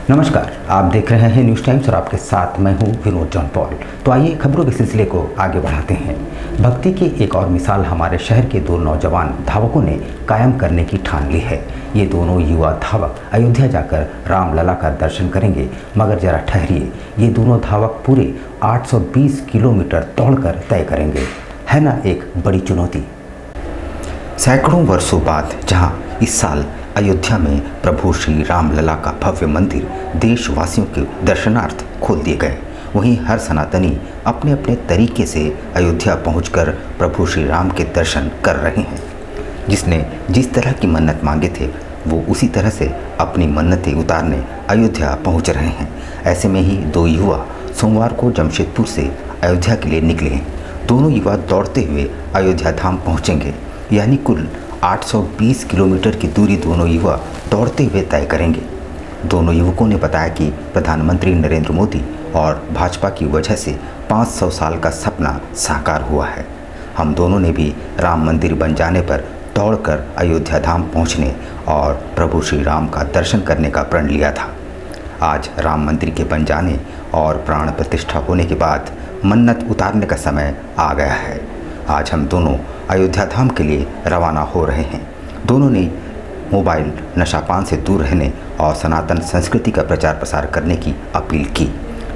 नमस्कार, आप देख रहे हैं न्यूज़ टाइम्स और आपके साथ मैं हूं विनोद जॉन पॉल। तो आइए खबरों के सिलसिले को आगे बढ़ाते हैं। भक्ति की एक और मिसाल हमारे शहर के दो नौजवान धावकों ने कायम करने की ठान ली है। ये दोनों युवा धावक अयोध्या जाकर रामलला का दर्शन करेंगे, मगर जरा ठहरिए, ये दोनों धावक पूरे 820 किलोमीटर दौड़कर तय करेंगे। है ना एक बड़ी चुनौती। सैकड़ों वर्षों बाद जहां इस साल अयोध्या में प्रभु श्री रामलला का भव्य मंदिर देशवासियों के दर्शनार्थ खोल दिए गए, वहीं हर सनातनी अपने अपने तरीके से अयोध्या पहुंचकर प्रभु श्री राम के दर्शन कर रहे हैं। जिसने जिस तरह की मन्नत मांगे थे वो उसी तरह से अपनी मन्नतें उतारने अयोध्या पहुंच रहे हैं। ऐसे में ही दो युवा सोमवार को जमशेदपुर से अयोध्या के लिए निकले हैं। दोनों युवा दौड़ते हुए अयोध्या धाम पहुँचेंगे, यानी कुल 820 किलोमीटर की दूरी दोनों युवा दौड़ते हुए तय करेंगे। दोनों युवकों ने बताया कि प्रधानमंत्री नरेंद्र मोदी और भाजपा की वजह से 500 साल का सपना साकार हुआ है। हम दोनों ने भी राम मंदिर बन जाने पर दौड़कर अयोध्या धाम पहुंचने और प्रभु श्री राम का दर्शन करने का प्रण लिया था। आज राम मंदिर के बन जाने और प्राण प्रतिष्ठा होने के बाद मन्नत उतारने का समय आ गया है। आज हम दोनों अयोध्या धाम के लिए रवाना हो रहे हैं। दोनों ने मोबाइल नशापान से दूर रहने और सनातन संस्कृति का प्रचार प्रसार करने की अपील की।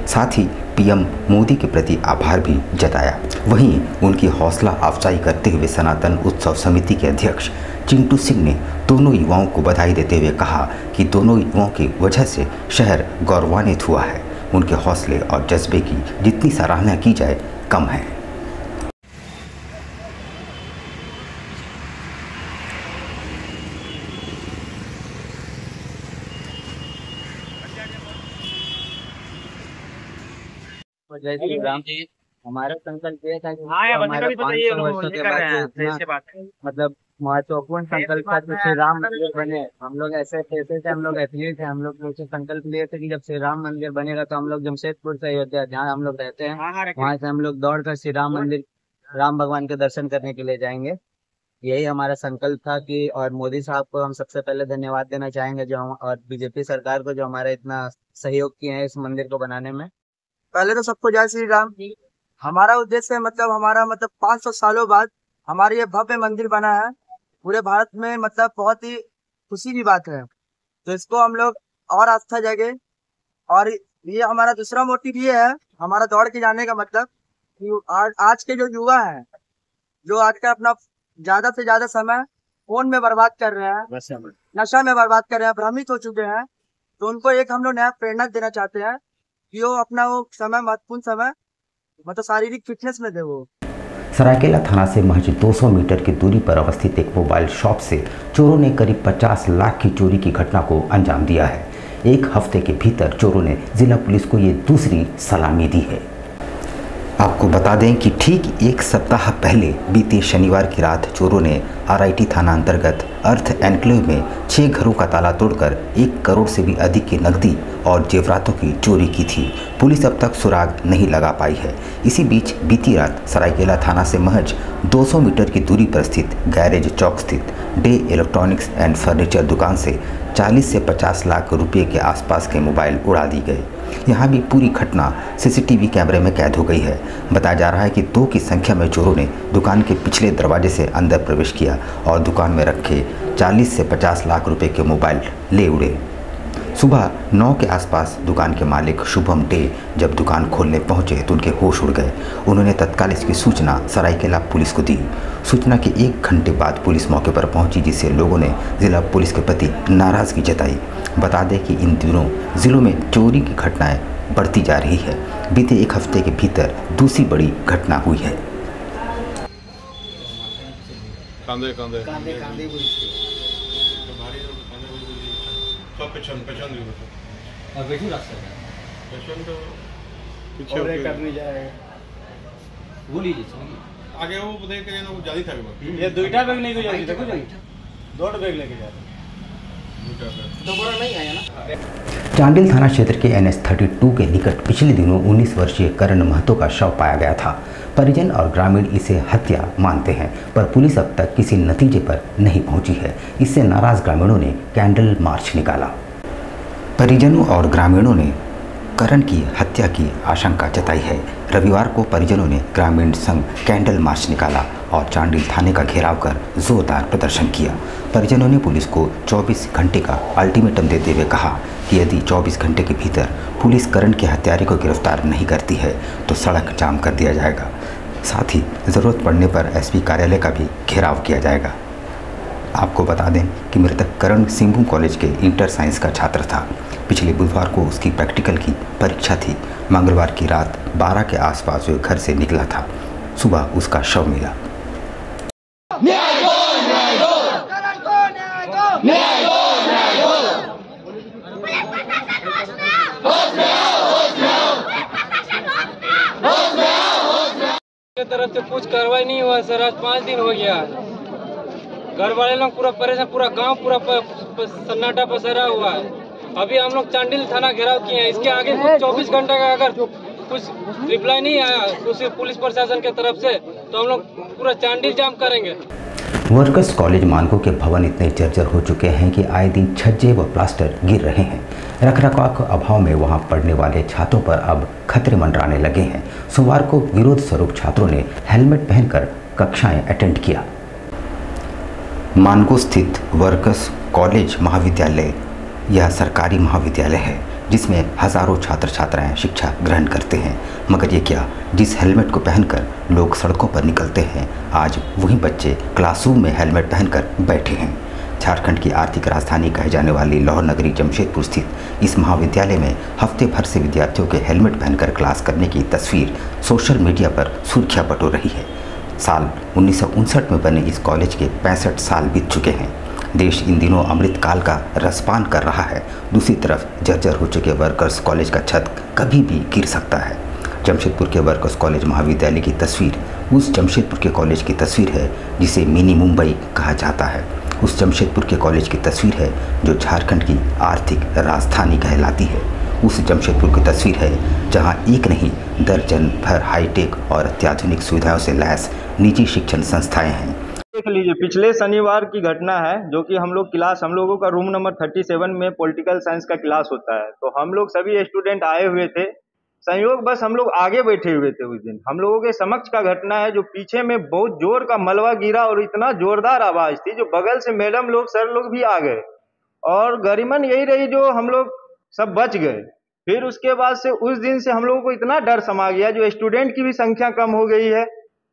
साथ ही पीएम मोदी के प्रति आभार भी जताया। वहीं उनकी हौसला अफजाई करते हुए सनातन उत्सव समिति के अध्यक्ष चिंटू सिंह ने दोनों युवाओं को बधाई देते हुए कहा कि दोनों युवाओं की वजह से शहर गौरवान्वित हुआ है। उनके हौसले और जज्बे की जितनी सराहना की जाए कम है। जय श्री राम जी। हमारा संकल्प ये था कि हमारे 500 वर्षों के बाद मतलब महत्वपूर्ण संकल्प था कि श्री राम मंदिर बने। हम लोग ऐसे थे, हम लोग एथलीट थे, हम लोग संकल्प लिए थे कि जब श्री राम मंदिर बनेगा तो हम लोग जमशेदपुर से अयोध्या जहाँ हम लोग रहते हैं वहाँ से हम लोग दौड़ कर श्री राम मंदिर राम भगवान के दर्शन करने के लिए जाएंगे। यही हमारा संकल्प था कि और मोदी साहब को हम सबसे पहले धन्यवाद देना चाहेंगे जो हम और बीजेपी सरकार को जो हमारा इतना सहयोग किए हैं इस मंदिर को बनाने में। पहले तो सबको जय श्री राम। हमारा उद्देश्य मतलब 500 सालों बाद हमारा ये भव्य मंदिर बना है पूरे भारत में, मतलब बहुत ही खुशी की बात है। तो इसको हम लोग और आस्था जगे। और ये हमारा दूसरा मोटिव ये है हमारा दौड़ के जाने का मतलब कि आज के जो युवा हैं जो आज का अपना ज्यादा से ज्यादा समय फोन में बर्बाद कर रहे हैं, नशा में बर्बाद कर रहे हैं, भ्रमित हो चुके हैं, तो उनको एक हम लोग नया प्रेरणा देना चाहते हैं कि वो अपना वो समय महत्वपूर्ण समय मतलब शारीरिक फिटनेस में दे। वो सरायकेला थाना से महज 200 मीटर की दूरी पर अवस्थित एक मोबाइल शॉप से चोरों ने करीब 50 लाख की चोरी की घटना को अंजाम दिया है। एक हफ्ते के भीतर चोरों ने जिला पुलिस को ये दूसरी सलामी दी है। आपको बता दें कि ठीक एक सप्ताह पहले बीते शनिवार की रात चोरों ने आरआईटी थाना अंतर्गत अर्थ एनक्लेव में 6 घरों का ताला तोड़कर 1 करोड़ से भी अधिक की नकदी और जेवरातों की चोरी की थी। पुलिस अब तक सुराग नहीं लगा पाई है। इसी बीच बीती रात सरायकेला थाना से महज 200 मीटर की दूरी पर स्थित गैरेज चौक स्थित डे इलेक्ट्रॉनिक्स एंड फर्नीचर दुकान से 40 से 50 लाख रुपए के आसपास के मोबाइल उड़ा दी गए। यहाँ भी पूरी घटना सीसीटीवी कैमरे में कैद हो गई है। बताया जा रहा है कि 2 की संख्या में चोरों ने दुकान के पिछले दरवाजे से अंदर प्रवेश किया और दुकान में रखे 40 से 50 लाख रुपए के मोबाइल ले उड़े। सुबह 9 के आसपास दुकान के मालिक शुभम डे जब दुकान खोलने पहुंचे तो उनके होश उड़ गए। उन्होंने तत्काल इसकी सूचना सरायकेला पुलिस को दी। सूचना के 1 घंटे बाद पुलिस मौके पर पहुंची, जिससे लोगों ने जिला पुलिस के प्रति नाराजगी जताई। बता दें कि इन दिनों जिलों में चोरी की घटनाएं बढ़ती जा रही है। बीते 1 हफ्ते के भीतर दूसरी बड़ी घटना हुई है। आगे वो देख के वो जाली था ये दुईटा बैग नहीं को जाली देखो जाली दो बैग लेके जा रहे तो बड़ा नहीं आया ना। चांडिल थाना क्षेत्र के NH-32 के निकट पिछले दिनों 19 वर्षीय करण महतो का शव पाया गया था। परिजन और ग्रामीण इसे हत्या मानते हैं, पर पुलिस अब तक किसी नतीजे पर नहीं पहुंची है। इससे नाराज ग्रामीणों ने कैंडल मार्च निकाला। परिजनों और ग्रामीणों ने करण की हत्या की आशंका जताई है। रविवार को परिजनों ने ग्रामीण संघ कैंडल मार्च निकाला और चांडिल थाने का घेराव कर जोरदार प्रदर्शन किया। परिजनों ने पुलिस को 24 घंटे का अल्टीमेटम देते हुए कहा कि यदि 24 घंटे के भीतर पुलिस करण के हत्यारे को गिरफ्तार नहीं करती है तो सड़क जाम कर दिया जाएगा। साथ ही ज़रूरत पड़ने पर एसपी कार्यालय का भी घेराव किया जाएगा। आपको बता दें कि मृतक करण सिंघू कॉलेज के इंटर साइंस का छात्र था। पिछले बुधवार को उसकी प्रैक्टिकल की परीक्षा थी। मंगलवार की रात 12 के आसपास वह घर से निकला था। सुबह उसका शव मिला। तरफ से कुछ कार्रवाई नहीं हुआ सर। आज 5 दिन हो गया। घर वाले लोग पूरा परेशान, पूरा गांव पूरा सन्नाटा पसरा हुआ है। अभी हम लोग चांडिल थाना घेराव किए हैं। इसके आगे कुछ 24 घंटे का अगर कुछ रिप्लाई नहीं आया तो पुलिस प्रशासन की तरफ से तो हम लोग पूरा चांडिल जाम करेंगे। वर्कर्स कॉलेज मानकों के भवन इतने जर्जर हो चुके हैं कि आए दिन छज्जे व प्लास्टर गिर रहे हैं। रखरखाव के अभाव में वहां पढ़ने वाले छात्रों पर अब खतरे मंडराने लगे हैं। सोमवार को विरोध स्वरूप छात्रों ने हेलमेट पहनकर कक्षाएं अटेंड किया। मानकों स्थित वर्कर्स कॉलेज महाविद्यालय यह सरकारी महाविद्यालय है जिसमें हजारों छात्र छात्राएं शिक्षा ग्रहण करते हैं। मगर ये क्या, जिस हेलमेट को पहनकर लोग सड़कों पर निकलते हैं, आज वही बच्चे क्लासरूम में हेलमेट पहनकर बैठे हैं। झारखंड की आर्थिक राजधानी कहे जाने वाली लाहौर नगरी जमशेदपुर स्थित इस महाविद्यालय में हफ्ते भर से विद्यार्थियों के हेलमेट पहनकर क्लास करने की तस्वीर सोशल मीडिया पर सुर्खियां बटोर रही है। साल 1959 में बने इस कॉलेज के 65 साल बीत चुके हैं। देश इन दिनों अमृतकाल का रसपान कर रहा है। दूसरी तरफ जर्जर हो चुके वर्कर्स कॉलेज का छत कभी भी गिर सकता है। जमशेदपुर के वर्कर्स कॉलेज महाविद्यालय की तस्वीर उस जमशेदपुर के कॉलेज की तस्वीर है जिसे मिनी मुंबई कहा जाता है। उस जमशेदपुर के कॉलेज की तस्वीर है जो झारखंड की आर्थिक राजधानी कहलाती है। उस जमशेदपुर की तस्वीर है जहां एक नहीं दर्जन भर हाईटेक और अत्याधुनिक सुविधाओं से लैस निजी शिक्षण संस्थाएं हैं। देख लीजिए, पिछले शनिवार की घटना है जो कि हम लोगों का रूम नंबर 37 में पॉलिटिकल साइंस का क्लास होता है। तो हम लोग सभी स्टूडेंट आए हुए थे। संयोग बस हम लोग आगे बैठे हुए थे। उस दिन हम लोगों के समक्ष का घटना है जो पीछे में बहुत जोर का मलबा गिरा और इतना जोरदार आवाज थी जो बगल से मैडम लोग सर लोग भी आ गए और गरिमन यही रही जो हम लोग सब बच गए। फिर उसके बाद से उस दिन से हम लोगों को इतना डर समा गया जो स्टूडेंट की भी संख्या कम हो गई है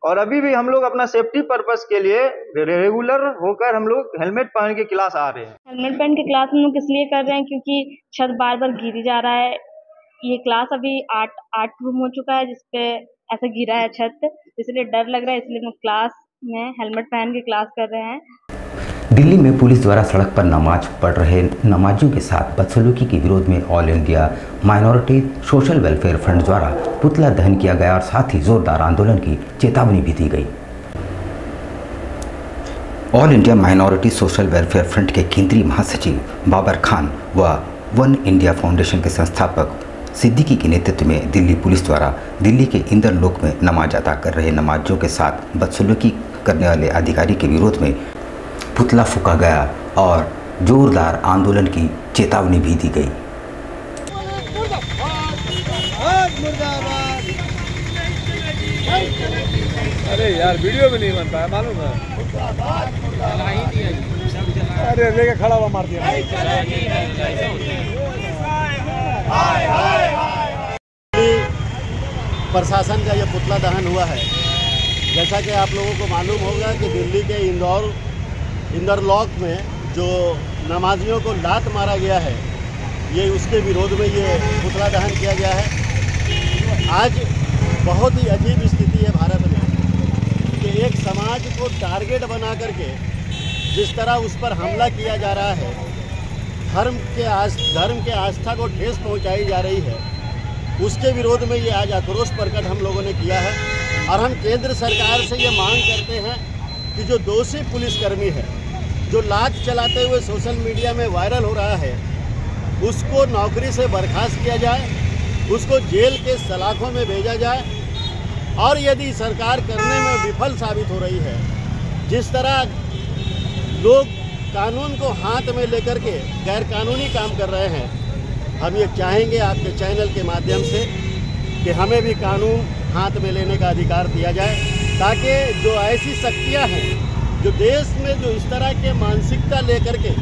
और अभी भी हम लोग अपना सेफ्टी पर्पस के लिए रेगुलर होकर हम लोग हेलमेट पहन के क्लास आ रहे हैं। हेलमेट पहन के क्लास हम लोग इसलिए कर रहे हैं क्योंकि छत बार बार गिरी जा रहा है। ये क्लास अभी 8 रूम हो चुका है जिसपे ऐसा गिरा है छत, इसलिए डर लग रहा है, इसलिए हम लोग क्लास में हेलमेट पहन के क्लास कर रहे हैं। दिल्ली में पुलिस द्वारा सड़क पर नमाज पढ़ रहे नमाजियों के साथ बदसलूकी के विरोध में all India minority social welfare front द्वारा पुतला दहन किया गया और साथ ही जोरदार आंदोलन की चेतावनी भी दी गई। All India minority social welfare front के केंद्रीय महासचिव बाबर खान व वन इंडिया फाउंडेशन के संस्थापक सिद्दीकी के नेतृत्व में दिल्ली पुलिस द्वारा दिल्ली के इंद्रलोक में नमाज अदा कर रहे नमाजियों के साथ बदसलूकी करने वाले अधिकारी के विरोध में पुतला फूंका गया और जोरदार आंदोलन की चेतावनी भी दी गई। अरे यार वीडियो भी नहीं बन पाया मालूम है। अरे लेके खड़ा हुआ मार दिया। प्रशासन का यह पुतला दहन हुआ है। जैसा कि आप लोगों को मालूम होगा कि दिल्ली के इंदरलॉक में जो नमाजियों को लात मारा गया है, ये उसके विरोध में ये पुतला दहन किया गया है। आज बहुत ही अजीब स्थिति है भारत में कि एक समाज को टारगेट बना करके जिस तरह उस पर हमला किया जा रहा है, धर्म के आस्था को ठेस पहुंचाई जा रही है, उसके विरोध में ये आज आक्रोश प्रकट हम लोगों ने किया है। और हम केंद्र सरकार से ये मांग करते हैं कि जो दोषी पुलिसकर्मी है जो लात चलाते हुए सोशल मीडिया में वायरल हो रहा है, उसको नौकरी से बर्खास्त किया जाए, उसको जेल के सलाखों में भेजा जाए। और यदि सरकार करने में विफल साबित हो रही है, जिस तरह लोग कानून को हाथ में लेकर के गैरकानूनी काम कर रहे हैं, हम ये चाहेंगे आपके चैनल के माध्यम से कि हमें भी कानून हाथ में लेने का अधिकार दिया जाए, ताकि जो ऐसी शक्तियां हैं जो देश में जो इस तरह के मानसिकता लेकर के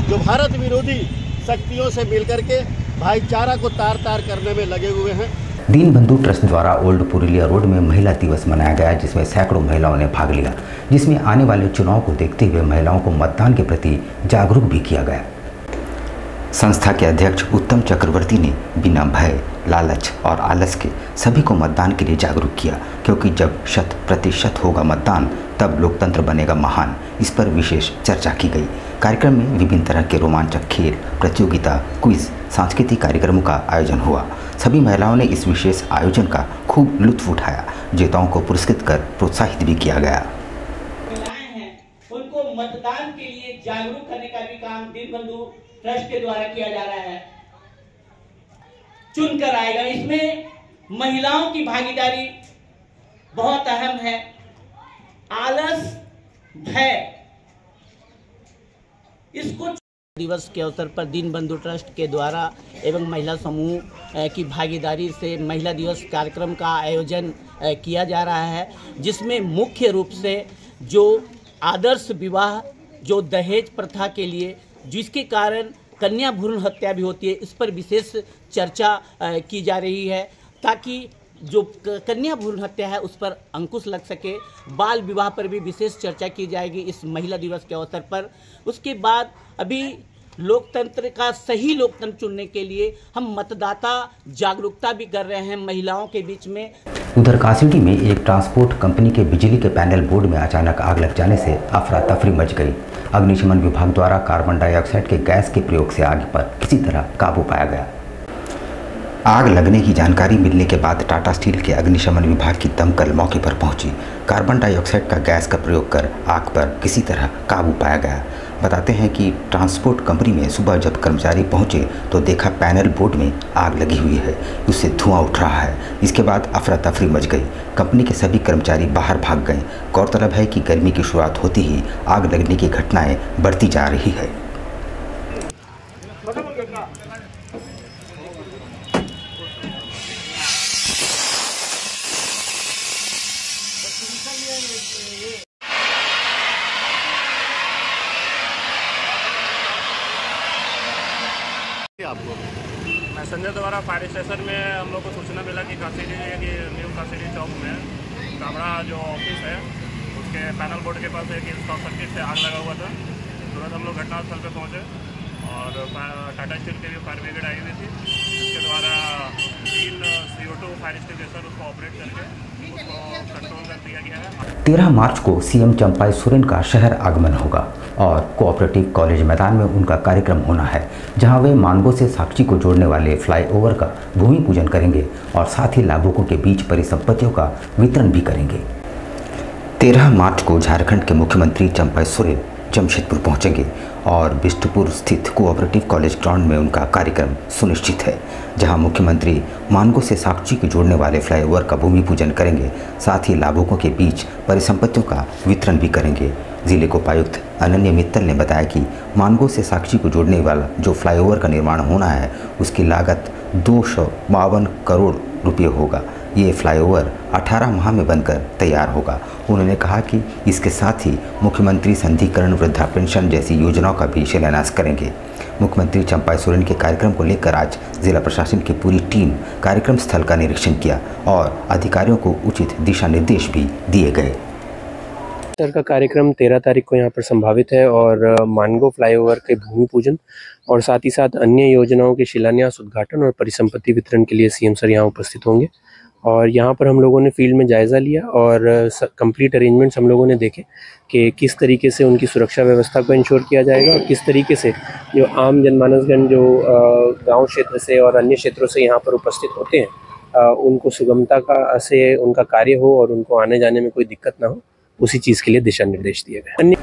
जो भारत विरोधी शक्तियों से मिलकर के भाईचारा को तार तार करने में लगे हुए हैं। दीनबंधु ट्रस्ट द्वारा ओल्ड पुरुलिया रोड में महिला दिवस मनाया गया, जिसमें सैकड़ों महिलाओं ने भाग लिया, जिसमें आने वाले चुनाव को देखते हुए महिलाओं को मतदान के प्रति जागरूक भी किया गया। संस्था के अध्यक्ष उत्तम चक्रवर्ती ने बिना भय, लालच और आलस के सभी को मतदान के लिए जागरूक किया, क्योंकि जब 100% होगा मतदान तब लोकतंत्र बनेगा महान। इस पर विशेष चर्चा की गई। कार्यक्रम में विभिन्न तरह के रोमांचक खेल, प्रतियोगिता, क्विज, सांस्कृतिक कार्यक्रमों का आयोजन हुआ। सभी महिलाओं ने इस विशेष आयोजन का खूब लुत्फ उठाया। जेताओं को पुरस्कृत कर प्रोत्साहित भी किया गया। उनको मतदान के लिए जागरूक करने का भी काम दीनबंधु ट्रस्ट के द्वारा किया जा रहा है। चुनकर आएगा, इसमें महिलाओं की भागीदारी बहुत अहम है। आलस, भय, इसको दिवस के अवसर पर दीनबंधु ट्रस्ट के द्वारा एवं महिला समूह की भागीदारी से महिला दिवस कार्यक्रम का आयोजन किया जा रहा है, जिसमें मुख्य रूप से जो आदर्श विवाह, जो दहेज प्रथा के लिए जिसके कारण कन्या भ्रूण हत्या भी होती है, इस पर विशेष चर्चा की जा रही है, ताकि जो कन्या भ्रूण हत्या है उस पर अंकुश लग सके। बाल विवाह पर भी विशेष चर्चा की जाएगी इस महिला दिवस के अवसर पर। उसके बाद अभी लोकतंत्र का सही लोकतंत्र चुनने के लिए हम मतदाता जागरूकता भी कर रहे हैं महिलाओं के बीच में। उधर कासीडी में एक ट्रांसपोर्ट कंपनी के बिजली के पैनल बोर्ड में अचानक आग लग जाने से अफरा तफरी मच गई। अग्निशमन विभाग द्वारा कार्बन डाइऑक्साइड के गैस के प्रयोग से आग पर किसी तरह काबू पाया गया। आग लगने की जानकारी मिलने के बाद टाटा स्टील के अग्निशमन विभाग की दमकल मौके पर पहुंची। कार्बन डाइऑक्साइड का गैस का प्रयोग कर आग पर किसी तरह काबू पाया गया। बताते हैं कि ट्रांसपोर्ट कंपनी में सुबह जब कर्मचारी पहुंचे तो देखा पैनल बोर्ड में आग लगी हुई है, उससे धुआं उठ रहा है। इसके बाद अफरा तफरी मच गई। कंपनी के सभी कर्मचारी बाहर भाग गए। गौरतलब है कि गर्मी की शुरुआत होते ही आग लगने की घटनाएं बढ़ती जा रही है। आपको मैसेंजर द्वारा फायर स्टेशन में हम लोग को सूचना मिला कि कासीडी न्यू कासीडी चौक में कामड़ा जो ऑफिस है उसके पैनल बोर्ड के पास एक शॉर्ट सर्किट से आग लगा हुआ था। तुरंत हम लोग घटनास्थल पर पहुंचे और टाटा स्टील के भी फायर ब्रिगेड आई हुई थी, जिसके द्वारा 3 CO2 फायर एक्सटिंग्विशर उसको ऑपरेट करके उसको कंट्रोल कर दिया गया है। 13 मार्च को सीएम चंपाई सोरेन का शहर आगमन होगा और कोऑपरेटिव कॉलेज मैदान में उनका कार्यक्रम होना है, जहां वे मानगो से साक्षी को जोड़ने वाले फ्लाईओवर का भूमि पूजन करेंगे और साथ ही लाभुकों के बीच परिसंपत्तियों का वितरण भी करेंगे। 13 मार्च को झारखंड के मुख्यमंत्री चंपाई सोरेन जमशेदपुर पहुंचेंगे और बिष्टुपुर स्थित कोऑपरेटिव कॉलेज ग्राउंड में उनका कार्यक्रम सुनिश्चित है, जहां मुख्यमंत्री मानगो से साक्षी को जोड़ने वाले फ्लाईओवर का भूमि पूजन करेंगे, साथ ही लाभुकों के बीच परिसंपत्तियों का वितरण भी करेंगे। जिले को उपायुक्त अनन्य मित्तल ने बताया कि मानगो से साक्षी को जोड़ने वाला जो फ्लाईओवर का निर्माण होना है उसकी लागत 252 करोड़ रुपये होगा। ये फ्लाईओवर 18 माह में बनकर तैयार होगा। उन्होंने कहा कि इसके साथ ही मुख्यमंत्री संधिकरण वृद्धा पेंशन जैसी योजनाओं का भी शिलान्यास करेंगे। मुख्यमंत्री चंपाई सोरेन के कार्यक्रम को लेकर आज जिला प्रशासन की पूरी टीम कार्यक्रम स्थल का निरीक्षण किया और अधिकारियों को उचित दिशा निर्देश भी दिए गए। सर का कार्यक्रम 13 तारीख को यहाँ पर संभावित है और मानगो फ्लाईओवर के भूमि पूजन और साथ ही साथ अन्य योजनाओं के शिलान्यास, उद्घाटन और परिसंपत्ति वितरण के लिए सीएम सर यहाँ उपस्थित होंगे। और यहाँ पर हम लोगों ने फील्ड में जायज़ा लिया और कंप्लीट अरेंजमेंट्स हम लोगों ने देखे कि किस तरीके से उनकी सुरक्षा व्यवस्था को इंश्योर किया जाएगा और किस तरीके से जो आम जनमानसगण जो गाँव क्षेत्र से और अन्य क्षेत्रों से यहाँ पर उपस्थित होते हैं उनको सुगमता का से उनका कार्य हो और उनको आने जाने में कोई दिक्कत ना हो, उसी चीज़ के लिए दिशा निर्देश दिए गए।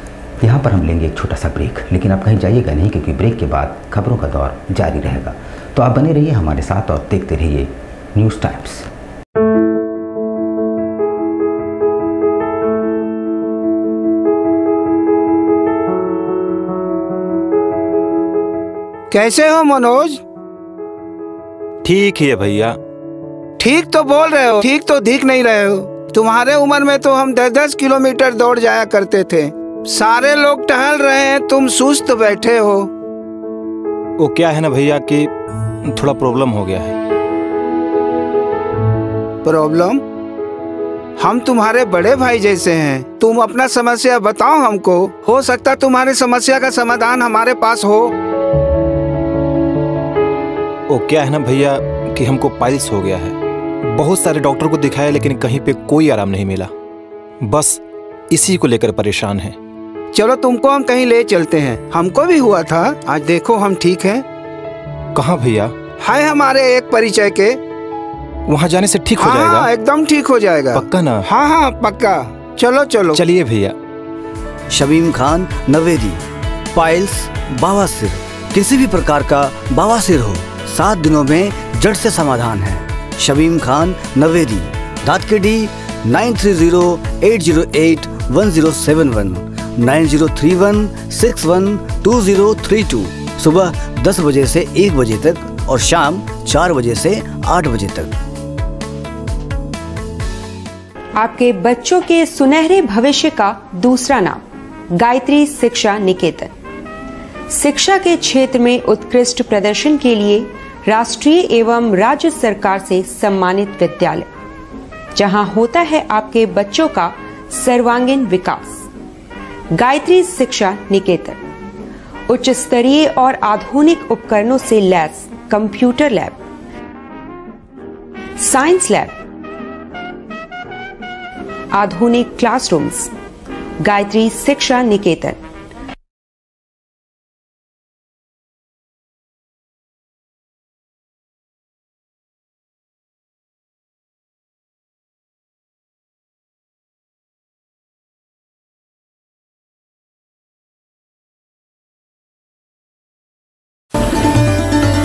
यहाँ पर हम लेंगे एक छोटा सा ब्रेक, लेकिन आप कहीं जाइएगा नहीं, क्योंकि ब्रेक के बाद खबरों का दौर जारी रहेगा। तो आप बने रहिए हमारे साथ और देखते रहिए न्यूज़ टाइम्स। कैसे हो मनोज? ठीक ही है भैया। ठीक तो बोल रहे हो, ठीक तो दिख नहीं रहे हो। तुम्हारे उम्र में तो हम 10-10 किलोमीटर दौड़ जाया करते थे। सारे लोग टहल रहे हैं, तुम सुस्त बैठे हो। वो क्या है ना भैया कि थोड़ा प्रॉब्लम हो गया है। प्रॉब्लम? हम तुम्हारे बड़े भाई जैसे हैं, तुम अपना समस्या बताओ हमको। हो सकता तुम्हारी समस्या का समाधान हमारे पास हो। वो क्या है ना भैया कि हमको पाइल्स हो गया है। बहुत सारे डॉक्टर को दिखाया लेकिन कहीं पे कोई आराम नहीं मिला। बस इसी को लेकर परेशान है। चलो तुमको हम कहीं ले चलते हैं, हमको भी हुआ था। आज देखो हम ठीक हैं। कहाँ भैया? है हमारे एक परिचय के। वहाँ जाने से ठीक हो जाएगा? हाँ, एकदम ठीक हो जाएगा। पक्का ना? हाँ हाँ पक्का। चलो चलो। चलिए भैया। शमीम खान नवेदी, पाइल्स, बवासीर, किसी भी प्रकार का बवासीर हो, 7 दिनों में जड़ से समाधान है। शमीम खान नवेदी, दादकेडी 9308081071, 9031612032, सुबह 10 बजे से 1 बजे तक और शाम 4 बजे से 8 बजे तक। आपके बच्चों के सुनहरे भविष्य का दूसरा नाम गायत्री शिक्षा निकेतन। शिक्षा के क्षेत्र में उत्कृष्ट प्रदर्शन के लिए राष्ट्रीय एवं राज्य सरकार से सम्मानित विद्यालय, जहां होता है आपके बच्चों का सर्वांगीण विकास। गायत्री शिक्षा निकेतन उच्च स्तरीय और आधुनिक उपकरणों से lace computer lab, science lab, आधुनिक क्लासरूम्स। गायत्री शिक्षा निकेतन।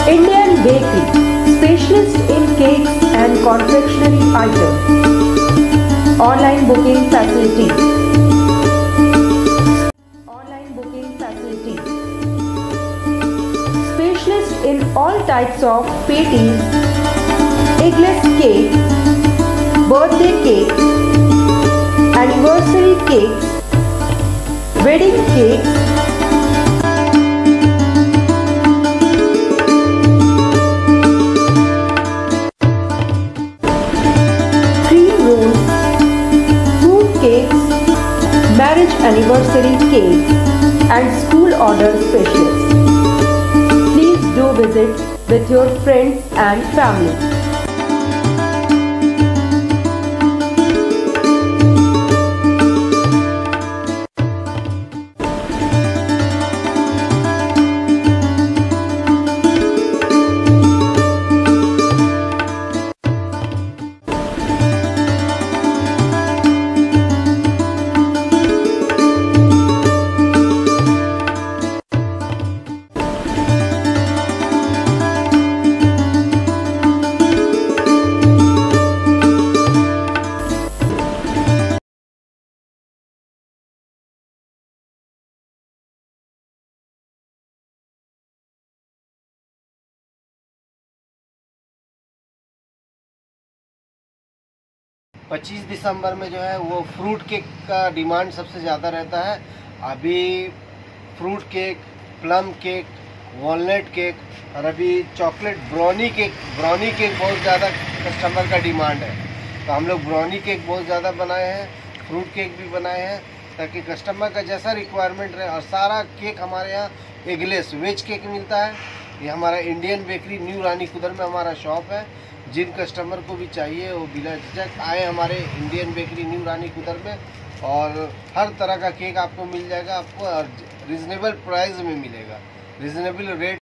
Indian Bakery, specialist in cakes and confectionery items. Online booking facilities. Online booking facilities. Specialist in all types of patties, eggless cake, birthday cake, anniversary cakes, wedding cakes, marriage anniversary cakes and school order specialists. Please do visit with your friends and family. पच्चीस दिसंबर में जो है वो fruit cake का demand सबसे ज़्यादा रहता है। अभी fruit cake, plum cake, walnut cake और अभी चॉकलेट ब्राउनी केक बहुत ज़्यादा कस्टमर का डिमांड है। तो हम लोग ब्राउनी केक बहुत ज़्यादा बनाए हैं, फ्रूट केक भी बनाए हैं ताकि कस्टमर का जैसा रिक्वायरमेंट रहे। और सारा केक हमारे यहाँ एगलेस वेज केक मिलता है। ये हमारा इंडियन बेकरी न्यू रानी कुदर में हमारा शॉप है। जिन कस्टमर को भी चाहिए वो बिना झिझक आए हमारे इंडियन बेकरी न्यू रानी कुदर में, और हर तरह का केक आपको मिल जाएगा। आपको रिजनेबल प्राइस में मिलेगा, रिजनेबल रेट